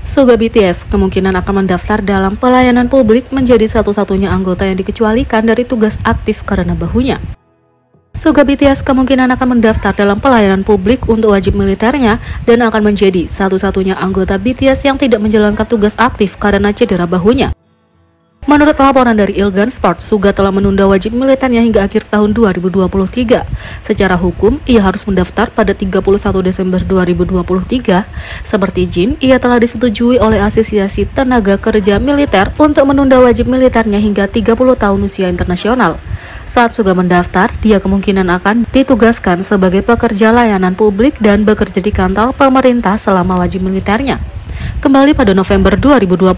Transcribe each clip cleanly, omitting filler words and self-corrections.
Suga BTS kemungkinan akan mendaftar dalam pelayanan publik menjadi satu-satunya anggota yang dikecualikan dari tugas aktif karena bahunya. Suga BTS kemungkinan akan mendaftar dalam pelayanan publik untuk wajib militernya dan akan menjadi satu-satunya anggota BTS yang tidak menjalankan tugas aktif karena cedera bahunya. Menurut laporan dari Ilgan Sport, Suga telah menunda wajib militernya hingga akhir tahun 2023. Secara hukum, ia harus mendaftar pada 31 Desember 2023. Seperti Jin, ia telah disetujui oleh Asosiasi Tenaga Kerja Militer untuk menunda wajib militernya hingga 30 tahun usia internasional. Saat Suga mendaftar, dia kemungkinan akan ditugaskan sebagai pekerja layanan publik dan bekerja di kantor pemerintah selama wajib militernya. Kembali pada November 2020,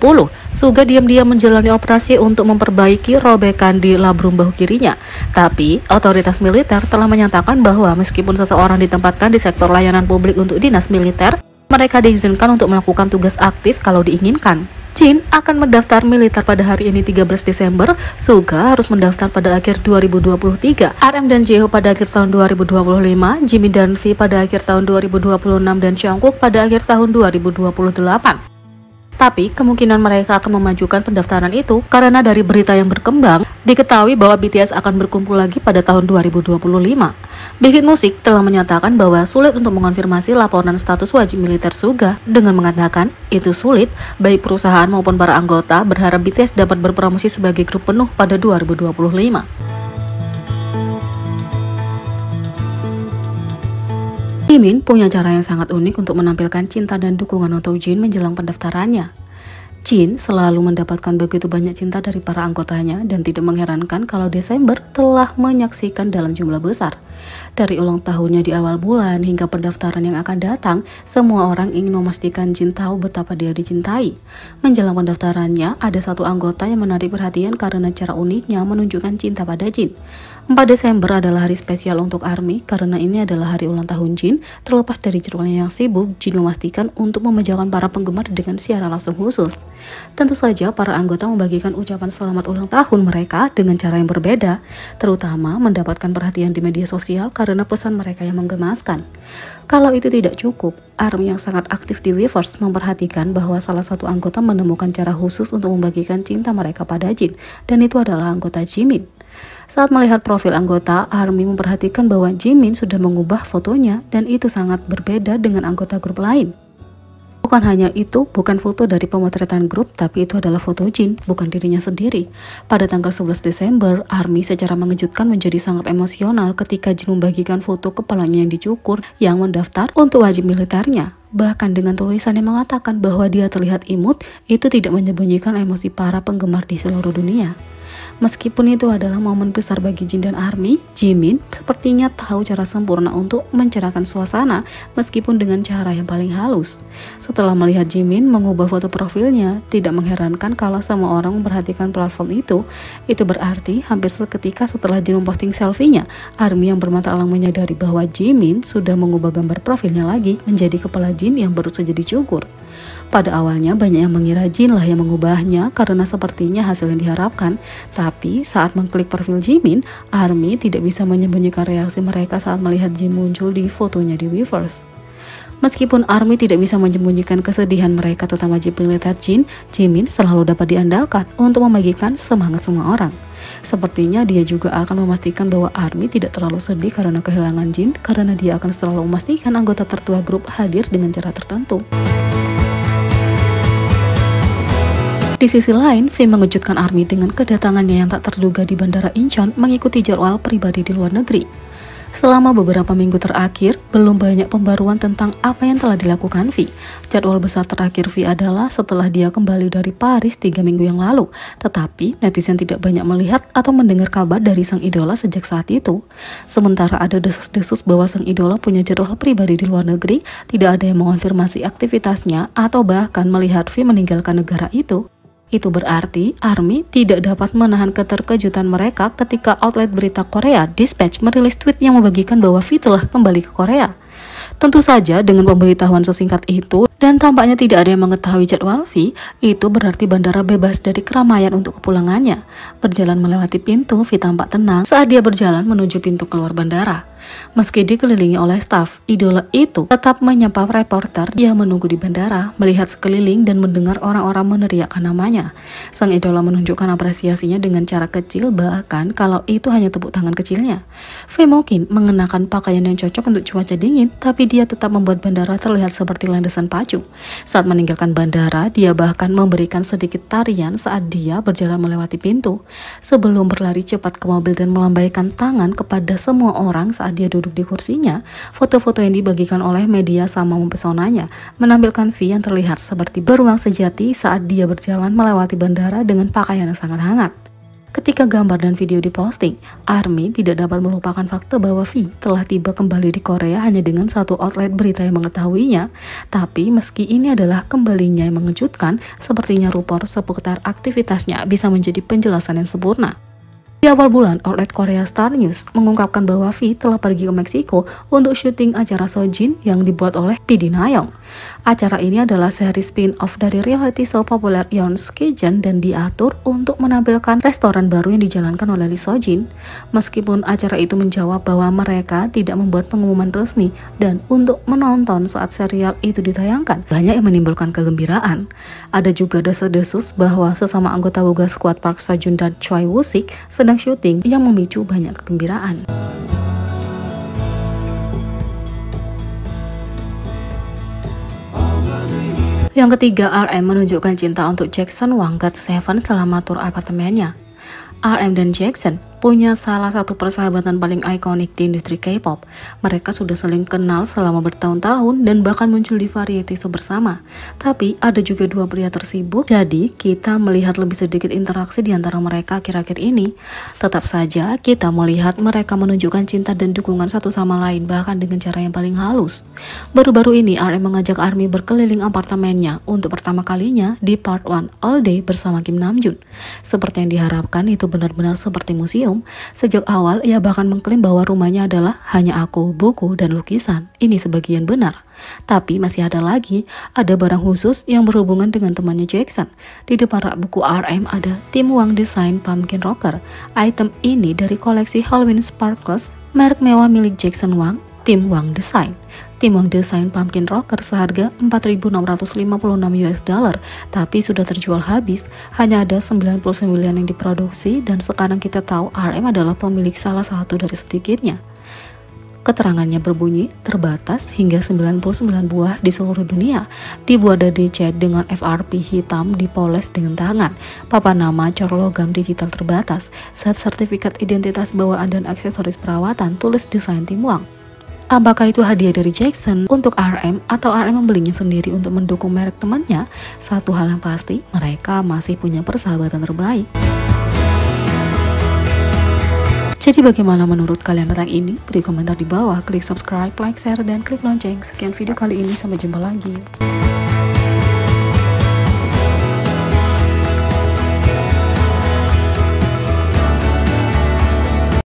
Suga diam-diam menjalani operasi untuk memperbaiki robekan di labrum bahu kirinya. Tapi, otoritas militer telah menyatakan bahwa meskipun seseorang ditempatkan di sektor layanan publik untuk dinas militer, mereka diizinkan untuk melakukan tugas aktif kalau diinginkan. Jin akan mendaftar militer pada hari ini 13 Desember, Suga harus mendaftar pada akhir 2023, RM dan Jeho pada akhir tahun 2025, Jimin dan V pada akhir tahun 2026, dan Jungkook pada akhir tahun 2028. Tapi, kemungkinan mereka akan memajukan pendaftaran itu karena dari berita yang berkembang, diketahui bahwa BTS akan berkumpul lagi pada tahun 2025. Bikin Musik telah menyatakan bahwa sulit untuk mengonfirmasi laporan status wajib militer Suga dengan mengatakan itu sulit, baik perusahaan maupun para anggota berharap BTS dapat berpromosi sebagai grup penuh pada 2025. Jimin punya cara yang sangat unik untuk menampilkan cinta dan dukungan untuk Jin menjelang pendaftarannya. Jin selalu mendapatkan begitu banyak cinta dari para anggotanya dan tidak mengherankan kalau Desember telah menyaksikan dalam jumlah besar. Dari ulang tahunnya di awal bulan hingga pendaftaran yang akan datang, semua orang ingin memastikan Jin tahu betapa dia dicintai. Menjelang pendaftarannya, ada satu anggota yang menarik perhatian karena cara uniknya menunjukkan cinta pada Jin. 4 Desember adalah hari spesial untuk ARMY karena ini adalah hari ulang tahun Jin. Terlepas dari jadwalnya yang sibuk, Jin memastikan untuk memejaukan para penggemar dengan siaran langsung khusus. Tentu saja para anggota membagikan ucapan selamat ulang tahun mereka dengan cara yang berbeda, terutama mendapatkan perhatian di media sosial karena pesan mereka yang menggemaskan. Kalau itu tidak cukup, ARMY yang sangat aktif di Weverse memperhatikan bahwa salah satu anggota menemukan cara khusus untuk membagikan cinta mereka pada Jin, dan itu adalah anggota Jimin. Saat melihat profil anggota, ARMY memperhatikan bahwa Jimin sudah mengubah fotonya dan itu sangat berbeda dengan anggota grup lain. Bukan hanya itu, bukan foto dari pemotretan grup, tapi itu adalah foto Jin, bukan dirinya sendiri. Pada tanggal 11 Desember, ARMY secara mengejutkan menjadi sangat emosional ketika Jin membagikan foto kepalanya yang dicukur yang mendaftar untuk wajib militernya. Bahkan dengan tulisan yang mengatakan bahwa dia terlihat imut, itu tidak menyembunyikan emosi para penggemar di seluruh dunia. Meskipun itu adalah momen besar bagi Jin dan ARMY, Jimin sepertinya tahu cara sempurna untuk mencerahkan suasana meskipun dengan cara yang paling halus. Setelah melihat Jimin mengubah foto profilnya, tidak mengherankan kalau semua orang memperhatikan platform itu. Itu berarti hampir seketika setelah Jin memposting selfie-nya, ARMY yang bermata elang menyadari bahwa Jimin sudah mengubah gambar profilnya lagi menjadi kepala Jin yang baru saja dicukur. Pada awalnya banyak yang mengira Jin lah yang mengubahnya karena sepertinya hasil yang diharapkan. Tapi saat mengklik profil Jimin, ARMY tidak bisa menyembunyikan reaksi mereka saat melihat Jin muncul di fotonya di Weverse. Meskipun ARMY tidak bisa menyembunyikan kesedihan mereka tentang wajib militer Jin, Jimin selalu dapat diandalkan untuk membagikan semangat semua orang. Sepertinya dia juga akan memastikan bahwa ARMY tidak terlalu sedih karena kehilangan Jin, karena dia akan selalu memastikan anggota tertua grup hadir dengan cara tertentu. Di sisi lain, V mengejutkan ARMY dengan kedatangannya yang tak terduga di Bandara Incheon mengikuti jadwal pribadi di luar negeri. Selama beberapa minggu terakhir, belum banyak pembaruan tentang apa yang telah dilakukan V. Jadwal besar terakhir V adalah setelah dia kembali dari Paris 3 minggu yang lalu. Tetapi, netizen tidak banyak melihat atau mendengar kabar dari sang idola sejak saat itu. Sementara ada desas-desus bahwa sang idola punya jadwal pribadi di luar negeri, tidak ada yang mengonfirmasi aktivitasnya atau bahkan melihat V meninggalkan negara itu. Itu berarti ARMY tidak dapat menahan keterkejutan mereka ketika outlet berita Korea Dispatch merilis tweet yang membagikan bahwa V telah kembali ke Korea. Tentu saja dengan pemberitahuan sesingkat itu dan tampaknya tidak ada yang mengetahui jadwal V, itu berarti bandara bebas dari keramaian untuk kepulangannya. Berjalan melewati pintu, V tampak tenang saat dia berjalan menuju pintu keluar bandara. Meski dikelilingi oleh staf, idola itu tetap menyapa reporter yang menunggu di bandara, melihat sekeliling dan mendengar orang-orang meneriakkan namanya. Sang idola menunjukkan apresiasinya dengan cara kecil, bahkan kalau itu hanya tepuk tangan kecilnya. V mungkin mengenakan pakaian yang cocok untuk cuaca dingin, tapi dia tetap membuat bandara terlihat seperti landasan pacu. Saat meninggalkan bandara, dia bahkan memberikan sedikit tarian saat dia berjalan melewati pintu, sebelum berlari cepat ke mobil dan melambaikan tangan kepada semua orang saat dia duduk di kursinya. Foto-foto yang dibagikan oleh media sama mempesonanya, menampilkan V yang terlihat seperti beruang sejati saat dia berjalan melewati bandara dengan pakaian yang sangat hangat. Ketika gambar dan video diposting, ARMY tidak dapat melupakan fakta bahwa V telah tiba kembali di Korea hanya dengan satu outlet berita yang mengetahuinya. Tapi meski ini adalah kembalinya yang mengejutkan, sepertinya rapor seputar aktivitasnya bisa menjadi penjelasan yang sempurna. Di awal bulan, outlet Korea Star News mengungkapkan bahwa V telah pergi ke Meksiko untuk syuting acara Sojin yang dibuat oleh PD Nayong. Acara ini adalah seri spin-off dari reality show populer Yeon's Kitchen dan diatur untuk menampilkan restoran baru yang dijalankan oleh Lee Sojin. Meskipun acara itu menjawab bahwa mereka tidak membuat pengumuman resmi dan untuk menonton saat serial itu ditayangkan, banyak yang menimbulkan kegembiraan. Ada juga desas-desus bahwa sesama anggota Boga Squad Park Seo-joon dan Choi Woo-sik sedang syuting yang memicu banyak kegembiraan. Yang ketiga, RM menunjukkan cinta untuk Jackson Wang GOT7 selama tur apartemennya. RM dan Jackson punya salah satu persahabatan paling ikonik di industri K-pop. Mereka sudah saling kenal selama bertahun-tahun dan bahkan muncul di variety show bersama. Tapi ada juga dua pria tersibuk, jadi kita melihat lebih sedikit interaksi di antara mereka akhir-akhir ini. Tetap saja kita melihat mereka menunjukkan cinta dan dukungan satu sama lain, bahkan dengan cara yang paling halus. Baru-baru ini RM mengajak ARMY berkeliling apartemennya untuk pertama kalinya di Part 1 All Day bersama Kim Namjoon. Seperti yang diharapkan, itu benar-benar seperti museum. Sejak awal, ia bahkan mengklaim bahwa rumahnya adalah hanya aku, buku, dan lukisan. Ini sebagian benar. Tapi masih ada barang khusus yang berhubungan dengan temannya Jackson. Di depan rak buku RM ada Tim Wang Design Pumpkin Rocker. Item ini dari koleksi Halloween Sparkles, merek mewah milik Jackson Wang, Tim Wang Design. Tim Wang Design Pumpkin Rocker seharga $4.656, tapi sudah terjual habis. Hanya ada 99 yang diproduksi, dan sekarang kita tahu RM adalah pemilik salah satu dari sedikitnya. Keterangannya berbunyi terbatas hingga 99 buah di seluruh dunia, dibuat dari cat dengan FRP hitam, dipoles dengan tangan, papan nama, cor logam digital terbatas, set sertifikat identitas bawaan dan aksesoris perawatan, tulis desain Tim Wang. Apakah itu hadiah dari Jackson untuk RM atau RM membelinya sendiri untuk mendukung merek temannya? Satu hal yang pasti, mereka masih punya persahabatan terbaik. Jadi bagaimana menurut kalian tentang ini? Beri komentar di bawah, klik subscribe, like, share, dan klik lonceng. Sekian video kali ini, sampai jumpa lagi.